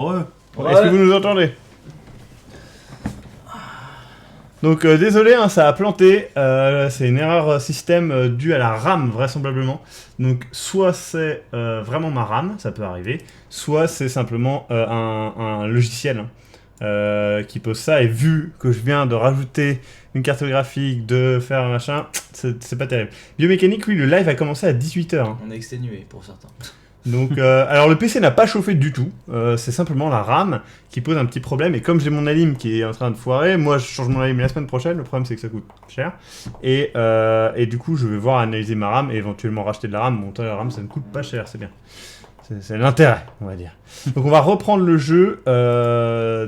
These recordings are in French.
Ouais. Ouais. Est-ce que vous nous entendez? Donc désolé, hein, ça a planté. C'est une erreur système due à la RAM vraisemblablement. Donc soit c'est vraiment ma RAM, ça peut arriver, soit c'est simplement un logiciel qui pose ça. Et vu que je viens de rajouter une carte graphique, de faire un machin, c'est pas terrible. Biomécanique, oui, le live a commencé à 18h. Hein. On est exténué pour certains. Donc, alors le PC n'a pas chauffé du tout, c'est simplement la RAM qui pose un petit problème. Et comme j'ai mon alim qui est en train de foirer, moi je change mon alim la semaine prochaine. Le problème c'est que ça coûte cher. Et du coup, je vais voir analyser ma RAM et éventuellement racheter de la RAM. Monter la RAM, ça ne coûte pas cher, c'est bien. C'est l'intérêt, on va dire. Donc, on va reprendre le jeu.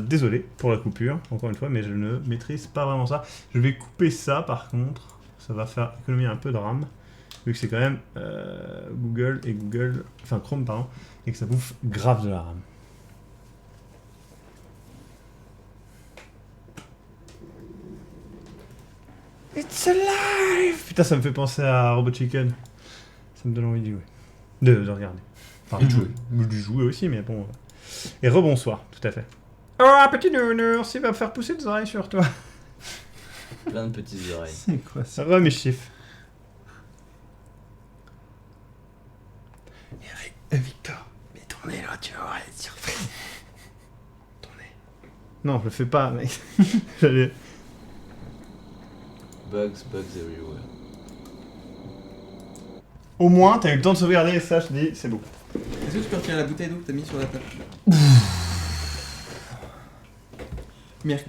Désolé pour la coupure, encore une fois, mais je ne maîtrise pas vraiment ça. Je vais couper ça par contre, ça va faire économiser un peu de RAM. Vu que c'est quand même Google, enfin Chrome pardon, et que ça bouffe grave de la RAM. It's alive! Putain, ça me fait penser à Robot Chicken. Ça me donne envie de jouer. De regarder. Enfin, de jouer. De jouer aussi, mais bon. Et rebonsoir, tout à fait. Oh, un petit nounours, il va faire pousser des oreilles sur toi. Plein de petites oreilles. C'est quoi ça? Re mes chiffres. Victor, mets ton nez là, tu vas voir les surprises. Ton nez. Non, je le fais pas, mec. J'allais... Bugs everywhere. Au moins, t'as eu le temps de sauvegarder, ça, je te dis, c'est beau. Est-ce que tu peux retirer la bouteille d'eau que t'as mis sur la table? Merci.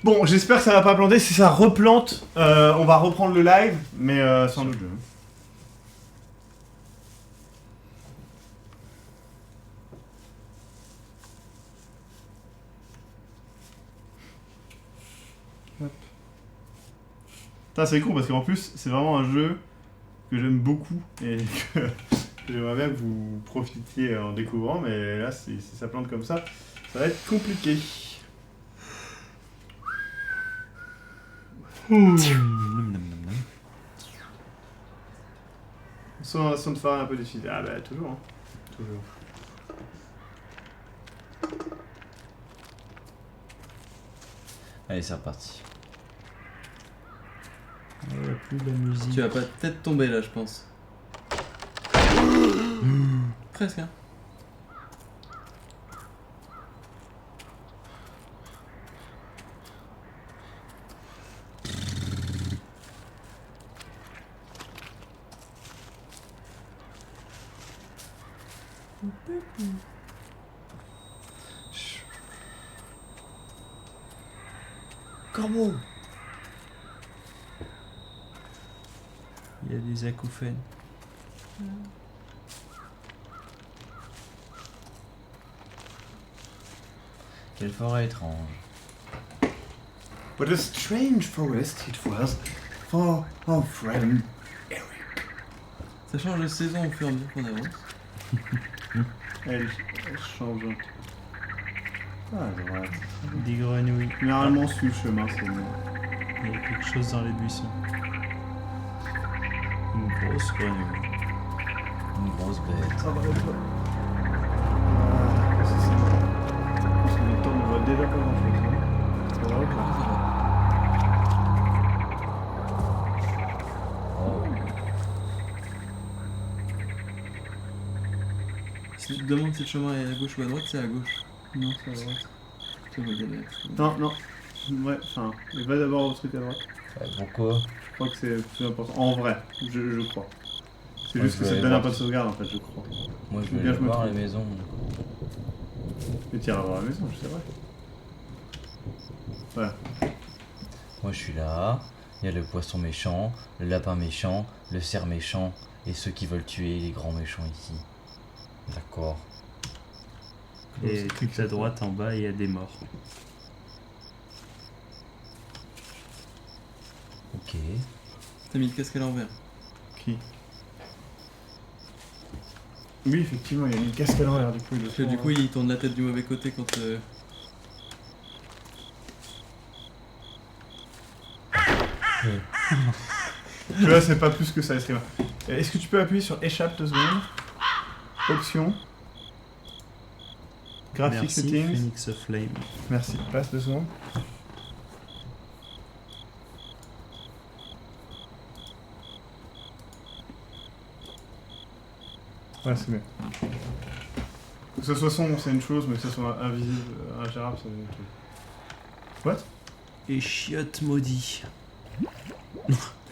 Bon, j'espère que ça va pas planter. Si ça replante, on va reprendre le live, mais sans doute. Putain, c'est cool parce qu'en plus, c'est vraiment un jeu que j'aime beaucoup et que j'aimerais bien que vous profitiez en découvrant, mais là, si ça plante comme ça va être compliqué. Son de phare un peu difficile. Ah bah toujours, hein. Toujours. Allez, c'est reparti. Plus de la musique. Tu vas pas peut-être tomber là, je pense. Presque, hein. Corbeau! Il y a des acouphènes. Quelle forêt étrange. What a strange forest it was for our friend Eric. Ça change de saison au fur et à mesure qu'on avance. Elle change. Ah, droite. Des grenouilles. Généralement, sur le chemin, c'est bon. Il y a quelque chose dans les buissons. Une grosse grenouille. Une grosse bête. Ça va être toi. C'est ça. Parce que le temps ne voit déjà pas grand-chose. Ça va être toi. Si tu te demandes si le chemin est à gauche ou à droite, c'est à gauche. Non, c'est à droite. Tu vas galérer. Non, non. Ouais, enfin, il va d'abord au truc à droite. Pourquoi? Je crois que c'est plus important. En vrai, je crois. C'est Moi, juste je que vais ça te aller donne un voir. peu de sauvegarde en fait, je crois. Moi, je Ou vais bien aller je me voir la trompe. maison. Mais tu iras voir la maison, je sais vrai. Voilà. Moi, je suis là. Il y a le poisson méchant, le lapin méchant, le cerf méchant et ceux qui veulent tuer les grands méchants ici. D'accord. Et tout à droite en bas, il y a des morts. Ok. T'as mis le casque à l'envers. Qui? Oui, effectivement, il y a une casque à l'envers du coup. Parce que du coup, il tourne la tête du mauvais côté quand. Tu vois, c'est pas plus que ça, streamer. Est-ce que tu peux appuyer sur échappe 2 secondes? Option. Graphic Merci, settings. Phoenix Flame. Merci, passe 2 secondes. Ouais, c'est mieux. Que ce soit sombre, c'est une chose, mais que ce soit invisible, ingérable, c'est une autre chose. What? Et chiotte maudit.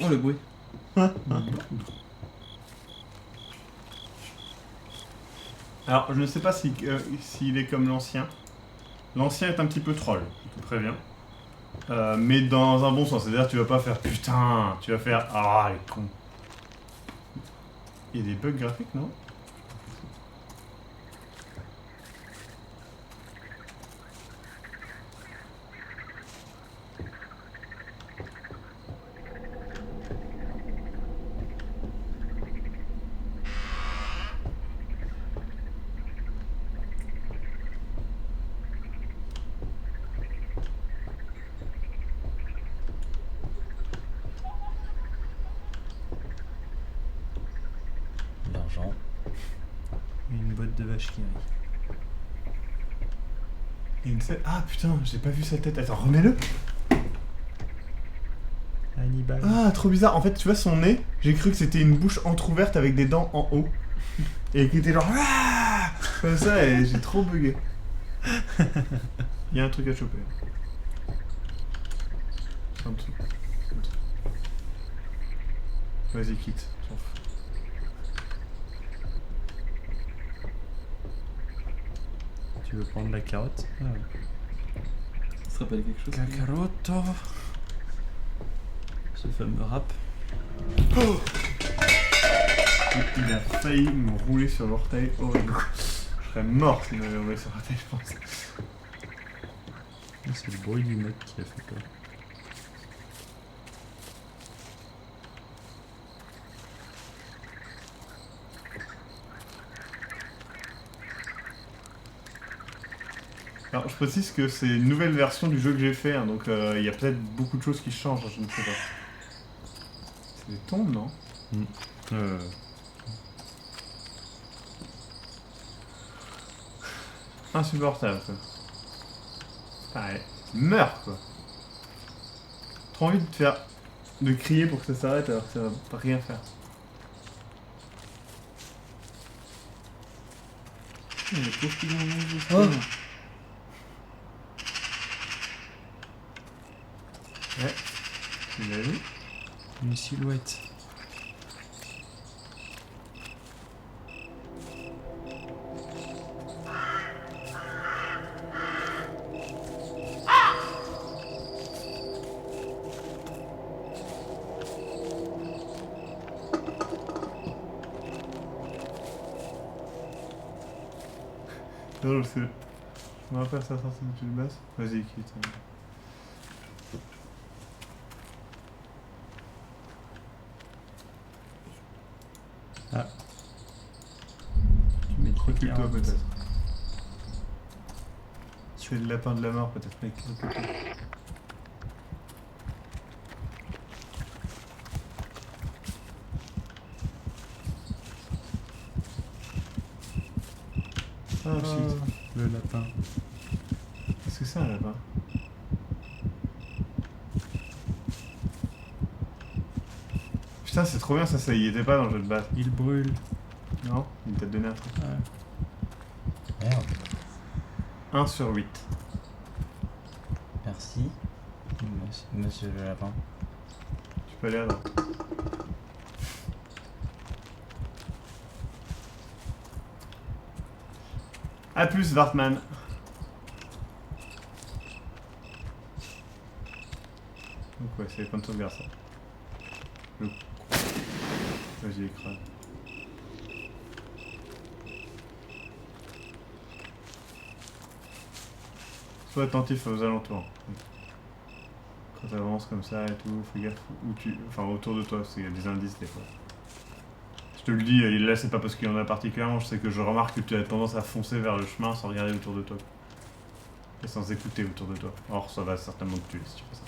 Oh le bruit. Alors, je ne sais pas s'il est comme l'ancien. L'ancien est un petit peu troll, je te préviens. Mais dans un bon sens, c'est-à-dire que tu vas pas faire putain, tu vas faire ah les cons. Il y a des bugs graphiques, non? L'argent. Une botte de vache qui rit. Il y a une scène- Ah putain, j'ai pas vu sa tête. Attends, remets-le. Hannibal. Ah, trop bizarre. En fait, tu vois son nez, j'ai cru que c'était une bouche entrouverte avec des dents en haut. Et qui était genre ah comme ça, et j'ai trop bugué. Il y a un truc à choper. En dessous. En dessous. Vas-y, quitte. S'en fout. Tu veux prendre la carotte? Ah ouais. Ça te rappelle quelque chose? Kakaroto. Ce fameux rap. Il a failli me rouler sur l'orteil. Horrible. Je serais mort s'il m'avait roulé sur l'orteil, je pense. C'est le bruit du mec qui a fait peur. Alors, je précise que c'est une nouvelle version du jeu que j'ai fait, hein, donc il y a peut-être beaucoup de choses qui changent, je ne sais pas. C'est des tombes, non? Insupportable, quoi. Pareil. Meurs, quoi. Trop envie de crier pour que ça s'arrête alors que ça va pas rien faire. Il y a trop de filons dans le jeu. Oh. Ouais. Tu l'as vu? Une silhouette. Non, je sais. On va faire ça sortir de une basse. Vas-y, quitte. Ah. Tu mets trop de Recule-toi carottes. peut-être. Tu es le lapin de la mort peut-être, mec. Recule-toi. Ah, shit. Le lapin. Qu'est-ce que c'est un lapin? Putain, c'est trop bien ça y était pas dans le jeu de base. Il brûle. Non? Il t'a donné un truc. Ouais. Merde. 1 sur 8. Merci. Monsieur le lapin. Tu peux aller à droite. A plus, Vartman. Donc ouais, c'est les points de sauvegarde ça. Le... Vas-y, écrase. Sois attentif aux alentours. Quand tu avances comme ça et tout, fais gaffe où tu... Enfin, autour de toi, parce qu'il y a des indices des fois. Je te le dis, là c'est pas parce qu'il y en a particulièrement, je sais que je remarque que tu as tendance à foncer vers le chemin sans regarder autour de toi. Et sans écouter autour de toi. Or, ça va certainement te tuer si tu fais ça.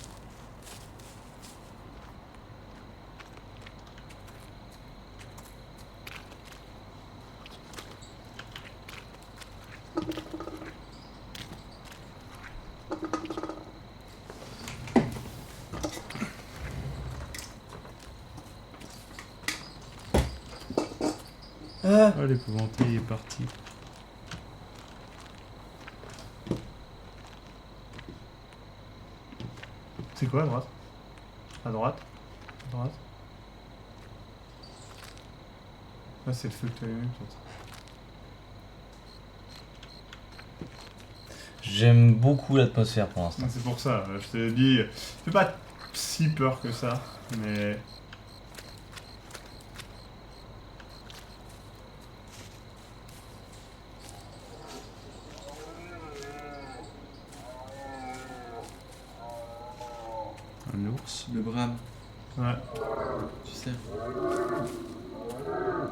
Ah. Oh, l'épouvanté il est parti. C'est quoi à droite? À droite? À droite? Ah, c'est le feu que tu as allumé peut-être. J'aime beaucoup l'atmosphère pour l'instant. C'est pour ça, je t'ai dit, fais pas si peur que ça, mais... Un ours. Le brame, Ouais. tu sais.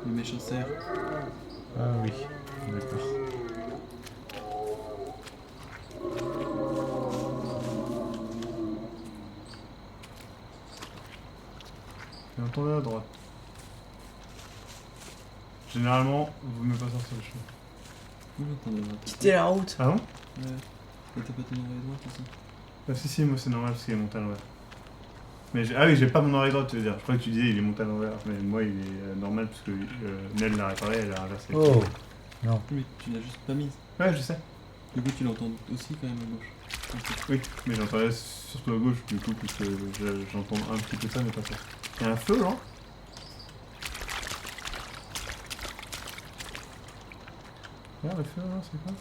Le méchant cerf. Ah oui, d'accord. J'ai entendu à droite. Généralement, vous me pas sortir le chemin. Où j'entends de droite? Quitter la route. Ah bon? Ouais. Et t'as pas ton oreille droite aussi? Ah, si, moi c'est normal parce qu'il est monté à l'envers. Mais ah oui, j'ai pas mon oreille droite, tu veux dire. Je crois que tu disais il est monté à l'envers, mais moi il est normal parce que Nell l'a réparé, elle a inversé. Oh. Non. Mais tu l'as juste pas mise. Ouais, je sais. Du coup, tu l'entends aussi quand même à gauche. Oui, mais j'entendais surtout à gauche du coup, parce que j'entends un petit peu ça, mais pas ça. Il y a un feu là? Regarde le feu là, c'est quoi?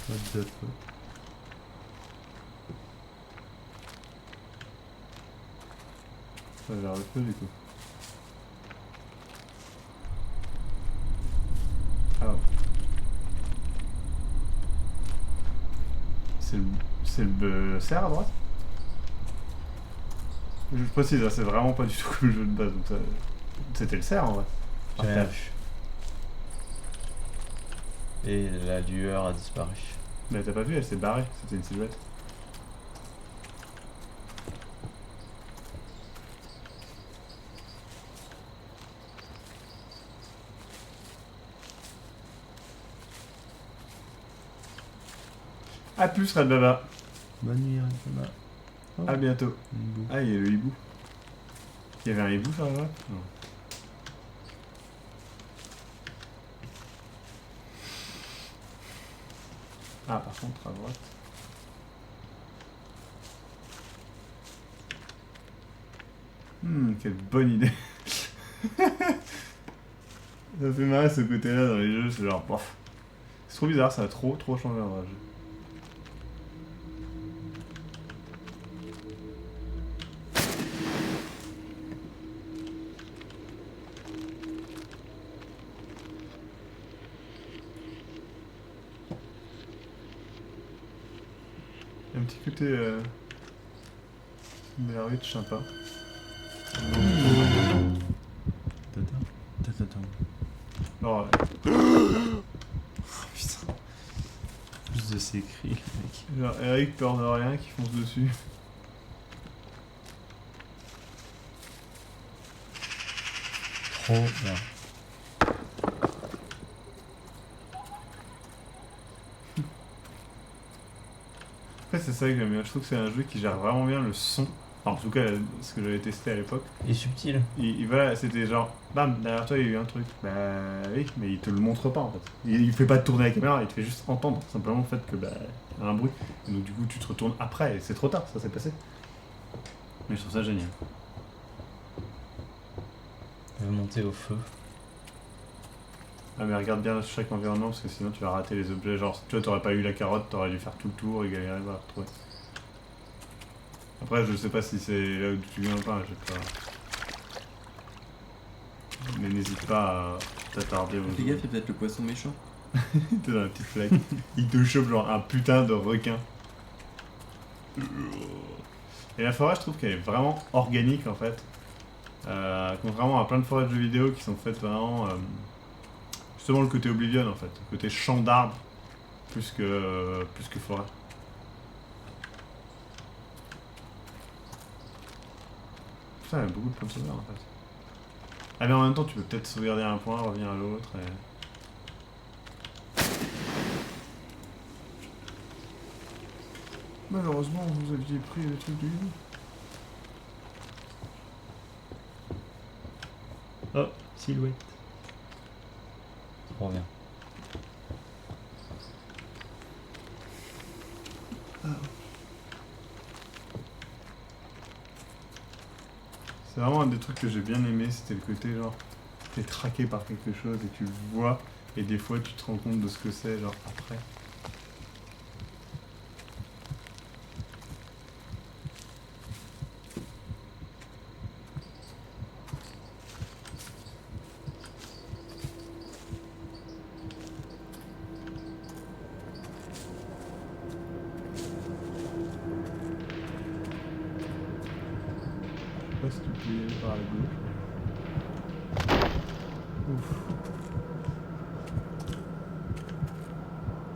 What the fuck. Ça a l'air le feu du coup. Ah. C'est le cerf à droite? Je précise, hein, c'est vraiment pas du tout comme le jeu de base, donc ça... C'était le cerf en vrai. J'ai rien vu. Et la lueur a disparu. Mais t'as pas vu, elle s'est barrée, c'était une silhouette. A plus Red Baba, Bonne nuit, Red Baba. à bientôt. Hibou. Ah, il y a le hibou. Il y avait un hibou sur la droite? Non. Ah, par contre, à droite. Quelle bonne idée. Ça fait marrer ce côté-là dans les jeux, c'est genre, bof. C'est trop bizarre, ça a trop changé en vrai. Un petit côté Blair Witch sympa. Attends. Alors, Putain. Plus de ses cris, mec. genre Eric peur de rien qui fonce dessus. Trop bien. Après, c'est ça que j'aime bien. Je trouve que c'est un jeu qui gère vraiment bien le son. Enfin, en tout cas, ce que j'avais testé à l'époque. Et subtil. Voilà, c'était genre, bam, derrière toi il y a eu un truc. Bah oui, mais il te le montre pas en fait. Il fait pas tourner la caméra, il te fait juste entendre simplement le fait que bah, il y a un bruit. Et donc du coup, tu te retournes après et c'est trop tard, ça s'est passé. Mais je trouve ça génial. Je vais monter au feu. Ah, mais regarde bien chaque environnement parce que sinon tu vas rater les objets. Genre, tu vois, t'aurais pas eu la carotte, t'aurais dû faire tout le tour et galérer à la retrouver. Après, je sais pas si c'est là où tu viens ou pas, j'ai pas. Mais n'hésite pas à t'attarder aux. Fais gaffe, il y a peut-être le poisson méchant. T'es dans la petite flaque. Il te chope genre un putain de requin. Et la forêt, je trouve qu'elle est vraiment organique en fait. Contrairement à plein de forêts de jeux vidéo qui sont faites vraiment. Justement le côté Oblivion en fait. Le côté champ d'arbres plus que forêt. Putain, il y a beaucoup de points de sauvegarde en fait. Ah mais en même temps tu peux peut-être sauvegarder un point, revenir à l'autre et... Malheureusement vous aviez pris le truc du hibou. Oh, silhouette. Reviens. C'est vraiment un des trucs que j'ai bien aimé, c'était le côté genre, t'es traqué par quelque chose et tu le vois, et des fois tu te rends compte de ce que c'est, genre après. Je sais pas si tu peux y aller par la gauche. Ouf.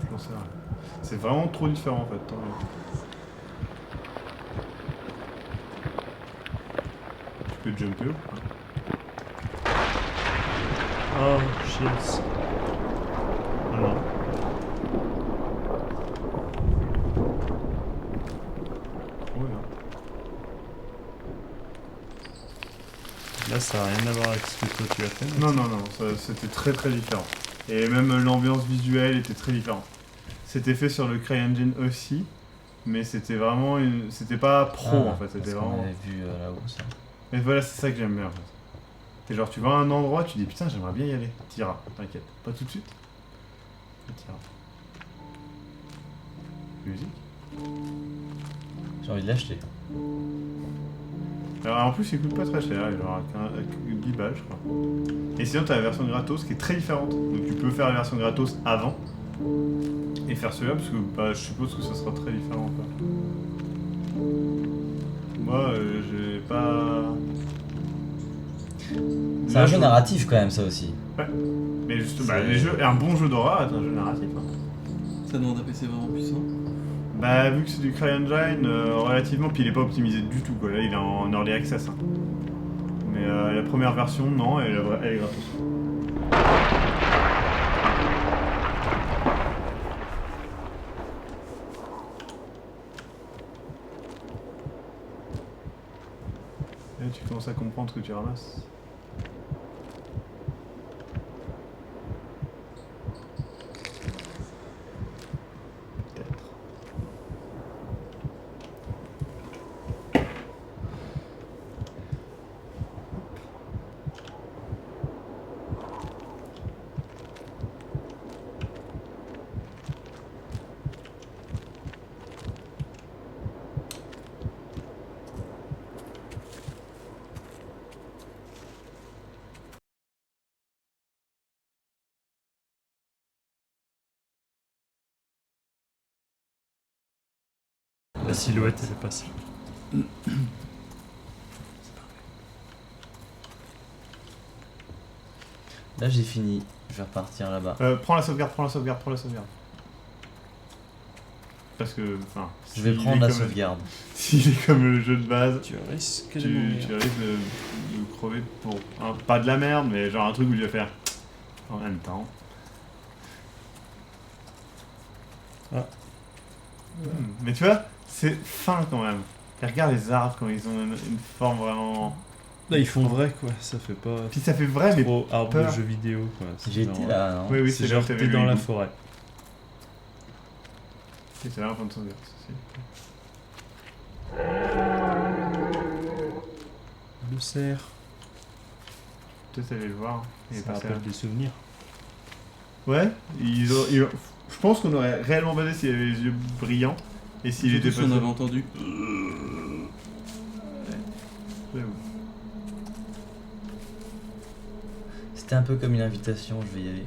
Je n'en sais rien. C'est vraiment trop différent en fait. Tu peux jumper ou pas? Oh, shields. Ah non. Ouais, hein. Là, ça n'a rien à voir avec ce que toi tu as fait. Non, non, non, c'était très très différent. Et même l'ambiance visuelle était très différente. C'était fait sur le CryEngine aussi, mais c'était vraiment c'était pas pro en fait, c'était Parce qu'on vraiment... avait vu là-haut ça. Et voilà, c'est ça que j'aime bien en fait. C'est genre, tu vas à un endroit, tu dis putain, j'aimerais bien y aller. T'iras, t'inquiète. Pas tout de suite. Mais t'iras. Musique. J'ai envie de l'acheter. Alors en plus, il coûte pas très cher, genre avec 10 balles, je crois. Et sinon, t'as la version gratos qui est très différente. Donc tu peux faire la version gratos avant et faire celui-là, parce que bah, je suppose que ça sera très différent. Quoi. Moi, j'ai pas. C'est Là, un jeu je- narratif quand même, ça aussi. Mais juste, C'est- bah, un bon jeu d'horreur est un jeu narratif. Hein. Ça demande un PC vraiment puissant. Bah, vu que c'est du CryEngine, relativement, puis il est pas optimisé du tout, quoi. Là, il est en early access. Hein. Mais la première version, non, elle est gratos. Et là, tu commences à comprendre ce que tu ramasses. Peut-être. La silhouette, elle est passée. Là j'ai fini. Je vais repartir là-bas. Prends la sauvegarde, prends la sauvegarde, prends la sauvegarde. Parce que, enfin... Je vais s'il prendre est la comme- sauvegarde. S'il est comme le jeu de base, Tu risques tu de mourir. risques de crever pour... pas de la merde, mais genre un truc où tu vas faire... En même temps. Ah. Mais tu vois, c'est fin quand même. Et regarde les arbres quand ils ont une forme vraiment... Là, ils font vrai, quoi. Ça fait pas Puis ça fait vrai, mais... trop arbre peur. de jeu vidéo, quoi. C'est J'étais genre, là, non? Oui, oui, C'est c'est là genre où t'avais t'es le dans la hibou. forêt. C'est là la fin de sauvegarde, ceci. Le cerf. Peut-être aller le voir. Il est Ça passé rappelle là. des souvenirs. Ouais, je pense qu'on aurait réellement basé s'il avait les yeux brillants et s'il était Surtout si pas... on avait entendu. J'avoue. C'était un peu comme une invitation, je vais y aller.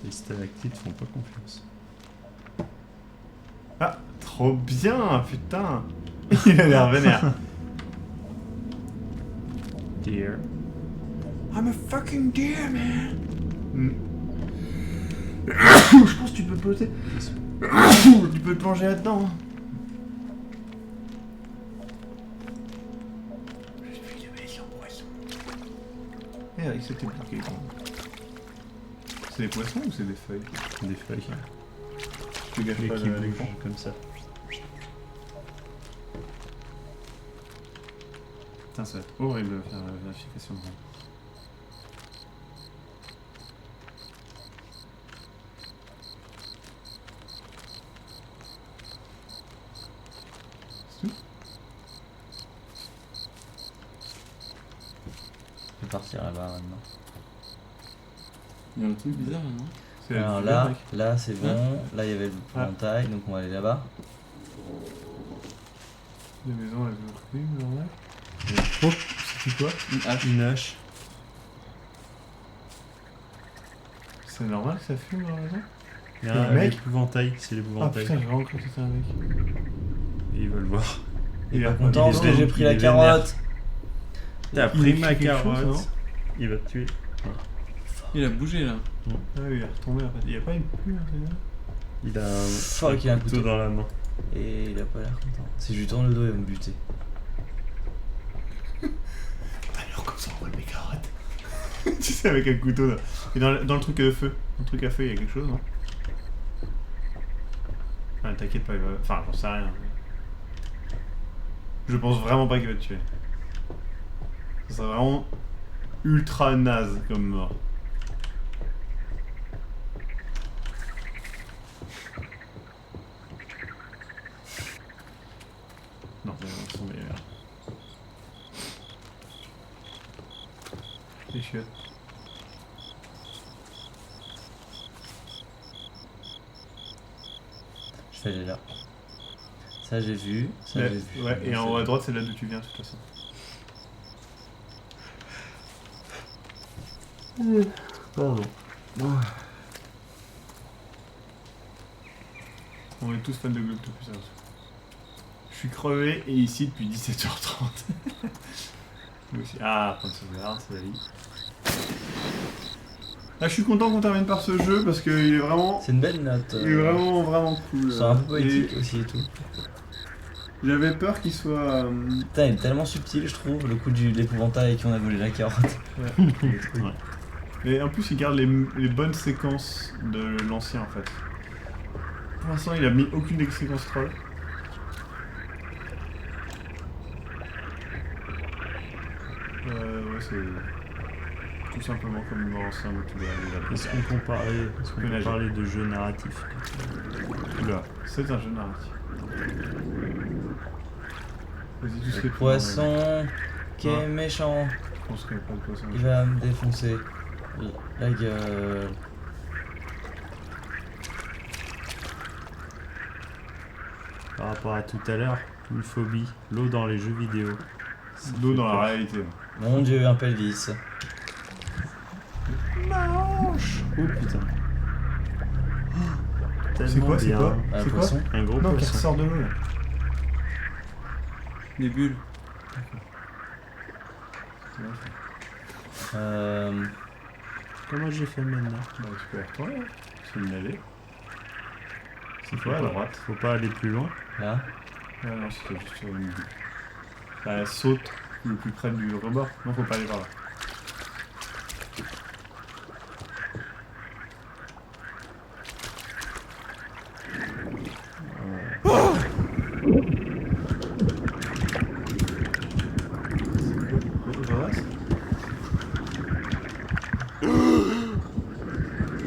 Les stalactites font pas confiance. Ah, trop bien, putain. Il a l'air vénère. Deer. I'm a fucking deer, man. Je pense que tu peux te poser. Tu peux te plonger là-dedans. Je suis le méchant poisson. Eh, il s'était bloqué quand même. C'est des poissons ou c'est des feuilles? Des feuilles. Tu gâches Mais pas qui bougent l'écran. comme ça. Putain, ça va être horrible de faire la vérification de rang. Je vais partir là-bas maintenant. Il y a un truc bizarre là, non? C'est Alors du là, mec. là c'est bon. Là il y avait l'épouvantail, donc on va aller là-bas. La maison avec le crime, normal. Oh, c'était quoi? Une hache. Une hache. C'est normal que ça fume dans la maison? Il y a Le un mec épouvantail, c'est Ah l'épouvantail. putain, j'ai vraiment cru que c'était un mec. Et ils veulent voir. Il est a pas content il est parce que vénère. j'ai pris Il la est carotte. T'as Il pris écrit ma quelque chose, carotte. non Il va te tuer. Il a bougé là. Ah oui, il est retombé en fait. Il y a pas une pluie à l'intérieur? Il a un, Fuck, il a un couteau. dans la main. Et il a pas l'air content. Si je lui tourne le dos, il va me buter. Alors comme ça on vole mes carottes. Tu sais, avec un couteau là. Et dans le truc à feu. Dans le truc à feu, il y a quelque chose, non? Ah, t'inquiète pas, il va... Enfin, j'en sais rien. Je pense vraiment pas qu'il va te tuer. Ça serait vraiment ultra naze comme mort. Non, ils sont meilleurs. Les chiottes. Je vais aller là. Ça j'ai vu. Ça Ouais, j'ai vu. ouais, et en haut à droite, c'est là d'où tu viens de toute façon. Pardon. On est tous fans de Globtopus. Je suis crevé et ici depuis 17h30. Moi aussi. Ah, prendre sauvegarde, c'est la vie. Ah, je suis content qu'on termine par ce jeu parce qu'il est vraiment. C'est une belle note. Il est vraiment cool. C'est un peu poétique Et aussi et tout. j'avais peur qu'il soit. Putain, il est tellement subtil, je trouve, le coup de l'épouvantail qui on a volé la carotte. Ouais. Et en plus, il garde les bonnes séquences de l'ancien en fait. Pour l'instant, il a mis aucune des séquences troll. Ouais, c'est tout simplement comme dans l'ancien Motuba. Est-ce qu'on peut parler de jeu narratif? Oula, c'est un jeu narratif. Vas-y, tout ce qui Le est poisson qui est Ouais. méchant, Je pense qu'il n'y a pas de poisson. il va me défoncer la gueule. Par rapport à tout à l'heure, une phobie, l'eau dans les jeux vidéo. L'eau dans la réalité. Mon dieu, un pelvis. Oh putain. C'est quoi, c'est bien. quoi Un C'est quoi poisson. Un gros Non, qui poisson. ressort de l'eau là. Des bulles. Comment j'ai fait maintenant? Bah, tu peux y retourner. Hein. C'est une allée. C'est Faut quoi à pas- droite? Faut pas aller plus loin. Là. Ah non, c'était juste sur une bulle. Elle saute le plus près du rebord. Non, faut pas aller par là.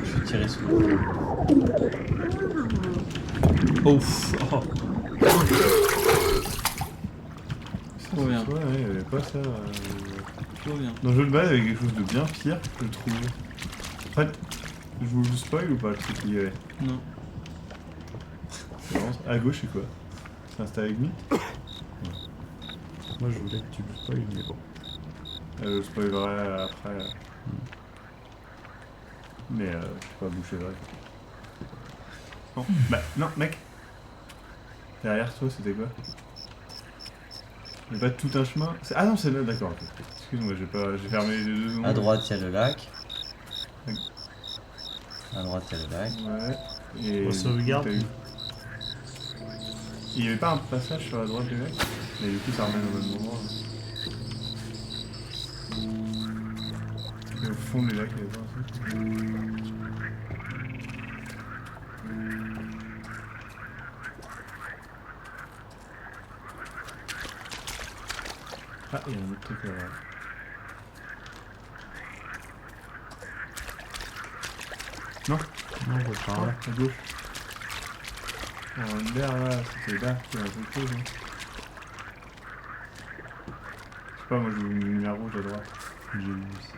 Je suis tiré sous l'eau. Oh, oh. Trop bien. Ouais, il y avait pas ça. Trop bien. Dans le jeu de base, il y avait quelque chose de bien pire, je trouve. En fait, je vous le spoil ou pas le truc qu'il y avait? Non. C'est vraiment- À gauche, c'est quoi? C'est un stalagmite? Moi je voulais que tu le spoil, mais bon. Je le spoilerai après. Mais je sais pas boucher vrai. Bon, bah non, mec. Derrière toi, c'était quoi? Il y a pas tout un chemin. Ah non, c'est là, d'accord. Ok. Excuse-moi, j'ai fermé les deux secondes. À droite, il y a le lac. Oui. À droite, il y a le lac. Ouais. Et On sauvegarde. t'as eu- Il y avait pas un passage sur la droite du lac? Mais du coup, ça ramène au même moment. Là. Et au fond du lac, il y avait pas un truc. Ah, il y a un autre truc là. Non, par là. À gauche. Oh, l'air là, c'était là, il y a un truc chose. Hein. Je sais pas, moi j'ai mis une lumière rouge à droite. J'ai vu aussi.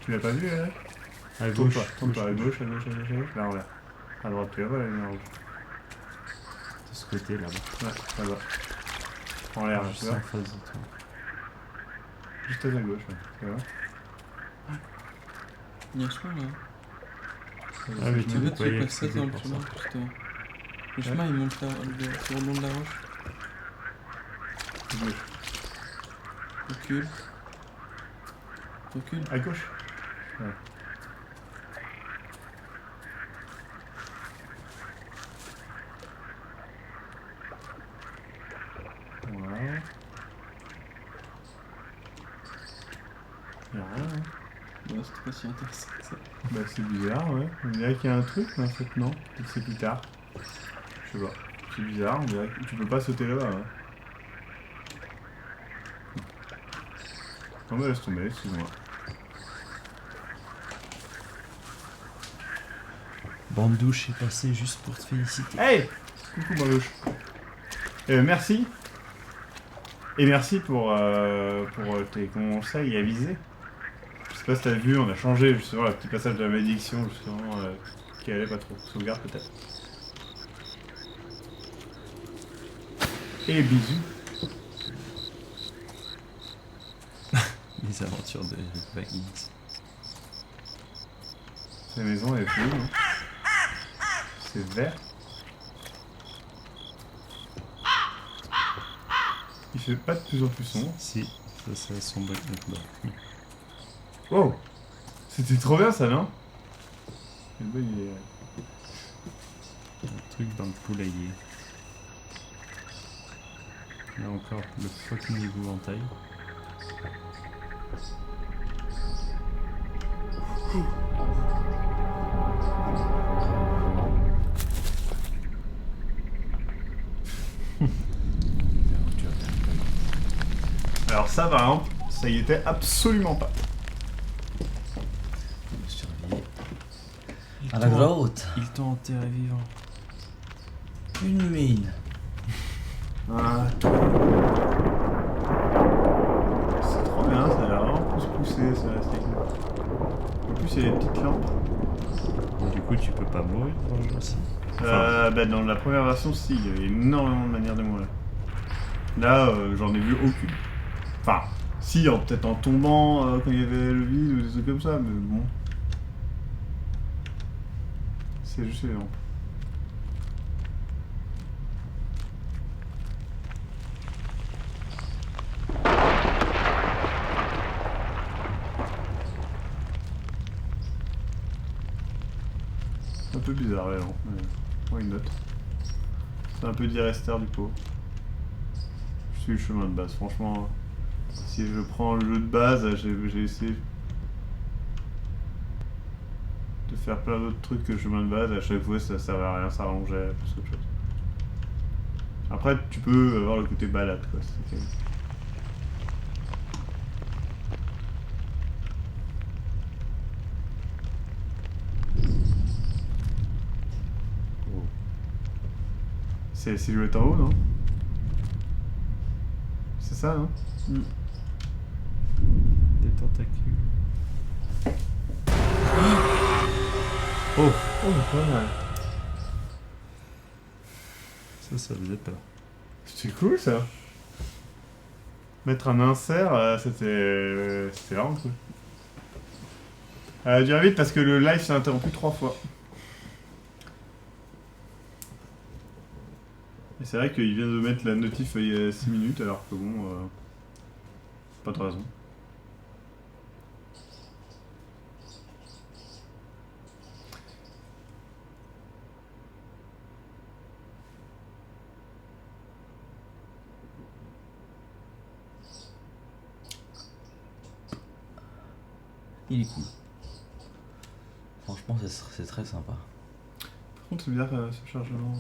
Tu l'as pas vu là? À Tourne gauche. pas, tourne pas, à gauche, à gauche, à gauche, à gauche. Là en l'air. À droite, tu la vois la lumière rouge? De ce côté là-bas. Ouais, là-bas. En l'air, là, Juste tu vois? en face de toi. Juste à ta gauche, là. Tu vois? Il y a un chemin là. Ah, mais En tu fait, peux tu pas y veux passer accéder dans le pour chemin, ça. justement. Le chemin il monte là, sur le long de la roche. À gauche. Recule. Recule. À gauche? Ouais. Voilà. Y'a rien, hein. Ouais, c'était pas si intéressant que ça. Bah c'est bizarre, ouais. On dirait qu'il y a un truc, mais en fait non. Peut-être que c'est plus tard. Je sais pas. C'est bizarre, on dirait que tu peux pas sauter là-bas. Hein. Non mais laisse tomber, excuse-moi. Bandouche est passé juste pour te féliciter. Hey! Coucou Malouche. Merci. Et merci pour tes conseils avisés. Je sais pas si t'as vu, on a changé justement le petit passage de la malédiction justement qui allait pas trop. Sauvegarde peut-être. Et bisous. Les aventures de Baggins. La maison elle est plus non? C'est vert. Il fait pas de plus en plus sombre. Si, ça c'est son bac maintenant. Wow! C'était trop bien ça, non? C'est une bonne idée. Un truc dans le poulailler. Là encore, le fucking épouvantail. Alors ça par exemple, ça y était absolument pas. Surveiller. À la grotte. Ils t'ont enterré vivant. Une mine. Ah, c'est trop bien, ça a l'air vraiment plus poussé ça, la technique. En plus il y a des petites lampes. Du coup, tu peux pas mourir dans le jeu aussi. Bah, dans la première version, si, il y avait énormément de manières de mourir. Là, j'en ai vu aucune. Enfin, si, peut-être en tombant quand il y avait le vide ou des trucs comme ça, mais bon. C'est juste les lampes. C'est un peu bizarre, les lampes, mais why not. C'est un peu d'Irester du pot. Je suis le chemin de base, franchement. Si je prends le jeu de base, j'ai essayé de faire plein d'autres trucs que le chemin de base. À chaque fois, ça servait à rien, ça rallongeait plus qu'autre chose. Après, tu peux avoir le côté balade, quoi. C'est quand même- Oh. C'est silhouette en haut, non? C'est ça, non? Des tentacules. Oh, pas mal. Ça faisait peur. C'est cool ça. Mettre un insert, c'était vraiment cool. Dire vite parce que le live s'est interrompu 3 fois. Et c'est vrai qu'il vient de mettre la notif il y a 6 minutes alors que bon, pas de raison. Il est cool. Franchement, c'est très sympa. Par contre, c'est bizarre ce chargement.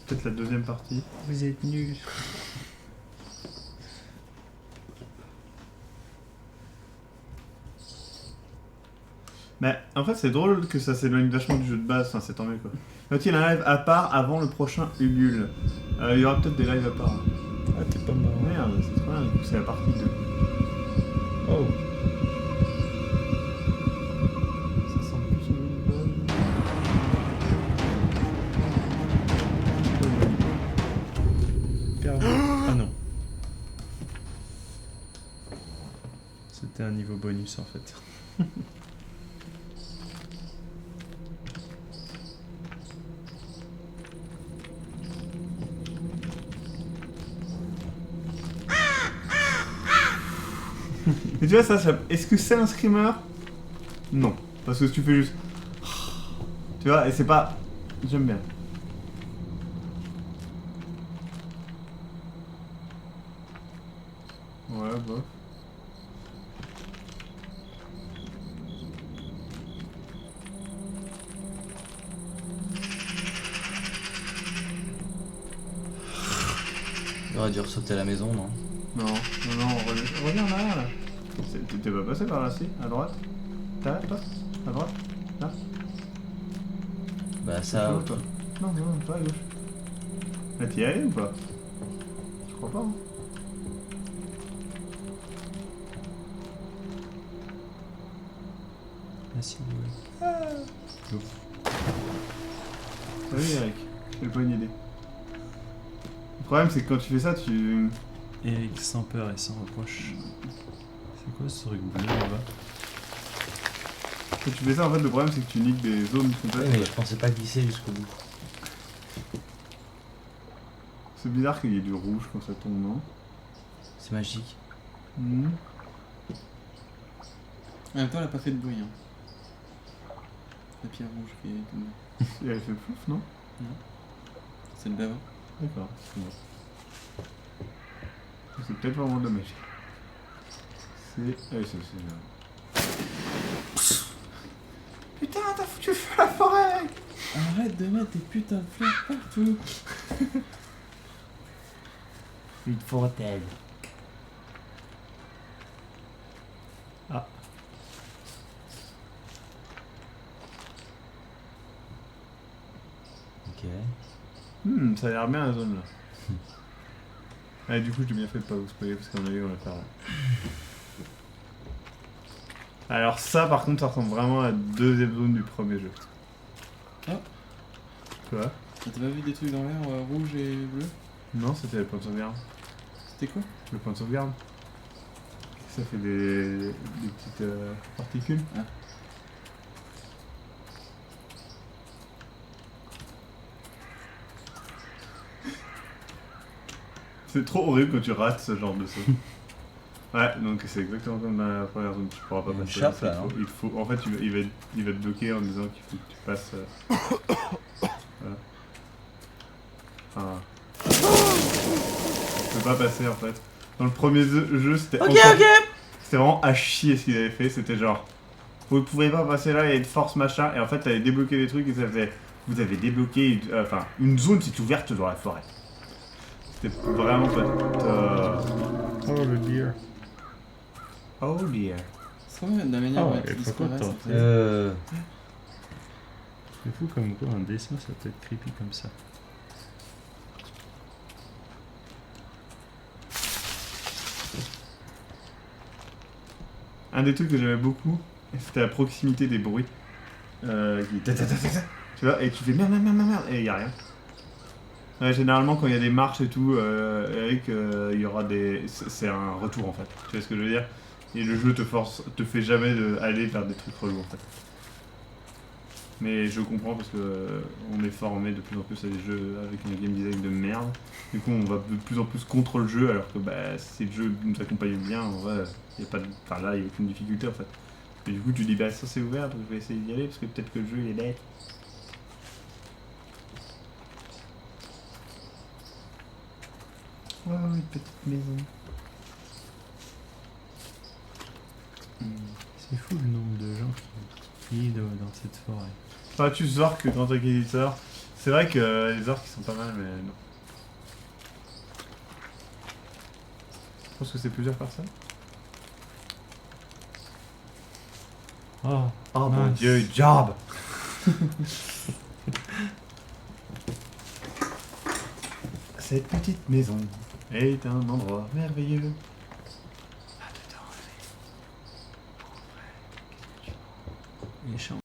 Peut-être la deuxième partie. Vous êtes nuls. Mais en fait, c'est drôle que ça s'éloigne vachement du jeu de base, enfin, c'est tant mieux quoi. Quand il y a un live à part avant le prochain Ulule, il y aura peut-être des lives à part. Hein. Ah, t'es pas mort. Merde, c'est trop bien, du coup, c'est la partie 2. Oh. Ça sent plus au jeu de base. Perdu. Ah non. C'était un niveau bonus en fait. Mais tu vois, est-ce que c'est un screamer? Non. Parce que tu fais juste. Tu vois, et c'est pas. J'aime bien. Ouais, bof. Il aurait dû ressauter à la maison, non? Non, reviens en arrière là. T'es pas passé par là, si? À droite? T'as toi? À droite? Là? Bah ça... Ou pas? Non, pas à gauche. Là, t'y es allé ou pas? Je crois pas. Hein. Ah si, ouais. Salut Eric, j'ai pas une idée. Le problème c'est que quand tu fais ça, tu... Eric sans peur et sans reproche. C'est quoi ce truc bleu là-bas? Quand tu fais ça, en fait, le problème c'est que tu niques des zones Ouais, complètes. mais je pensais pas glisser jusqu'au bout. C'est bizarre qu'il y ait du rouge quand ça tombe, non? C'est magique. Mhm. En même temps, elle a pas fait de bruit. Hein. La pierre rouge qui est tombée. Et elle fait pouf, non? C'est le d'avant. D'accord, c'est bon. C'est peut-être vraiment de la magie. C'est... Ah oui, c'est bien. Putain, t'as foutu le feu à la forêt! Arrête de mettre tes putains de fleurs partout. Une fontaine. Ok. Ça a l'air bien la zone là. Ah, du coup, j'ai bien fait de pas vous spoiler parce qu'on a eu, on va faire là. Alors, ça par contre, ça ressemble vraiment à la deuxième zone du premier jeu. Ah. Quoi? T'as pas vu des trucs dans l'air rouge et bleu? Non, c'était le point de sauvegarde. C'était quoi? Le point de sauvegarde. Ça fait des petites particules. Ah. C'est trop horrible quand tu rates ce genre de saut. Ouais, donc c'est exactement comme dans la première zone, tu pourras pas Il y a une passer. chape, là, là, il faut, en fait, il va te bloquer en disant qu'il faut que tu passes. Voilà. Enfin. Tu peux pas passer en fait. Dans le premier jeu, c'était c'était vraiment à chier ce qu'ils avaient fait. C'était genre, vous pouvez pas passer là, il y a une force machin, et en fait, t'avais débloqué des trucs et ça faisait, vous avez débloqué, enfin, une zone s'est ouverte dans la forêt. C'était vraiment pas Oh le deer. Oh dear. C'est trop bien de la manière Ah dont ouais, elle pourquoi disparaît. t'en ça fait- C'est fou comme quoi un dessin ça peut être creepy comme ça. Un des trucs que j'aimais beaucoup, c'était la proximité des bruits. Tu vois, et tu fais merde, et y a rien. Ouais, généralement, quand il y a des marches et tout, Eric, il y aura des. C'est un retour en fait. Tu vois ce que je veux dire? Et le jeu te fait jamais aller vers des trucs relous en fait. Mais je comprends parce que on est formé de plus en plus à des jeux avec un game design de merde. Du coup, on va de plus en plus contre le jeu, alors que bah, si le jeu nous accompagne bien, en vrai, y a pas de... enfin, là, il n'y a aucune difficulté en fait. Et du coup, tu dis, bah ça c'est ouvert, donc je vais essayer d'y aller parce que peut-être que le jeu il est bête. Oh, une petite maison. C'est fou le nombre de gens qui vivent dans cette forêt. Enfin, tu sors que grand inquisiteur, C'est vrai que les orques ils sont pas mal, mais non. Je pense que c'est plusieurs personnes. Oh, Oh mon mince. dieu, job. Cette petite maison est un endroit merveilleux.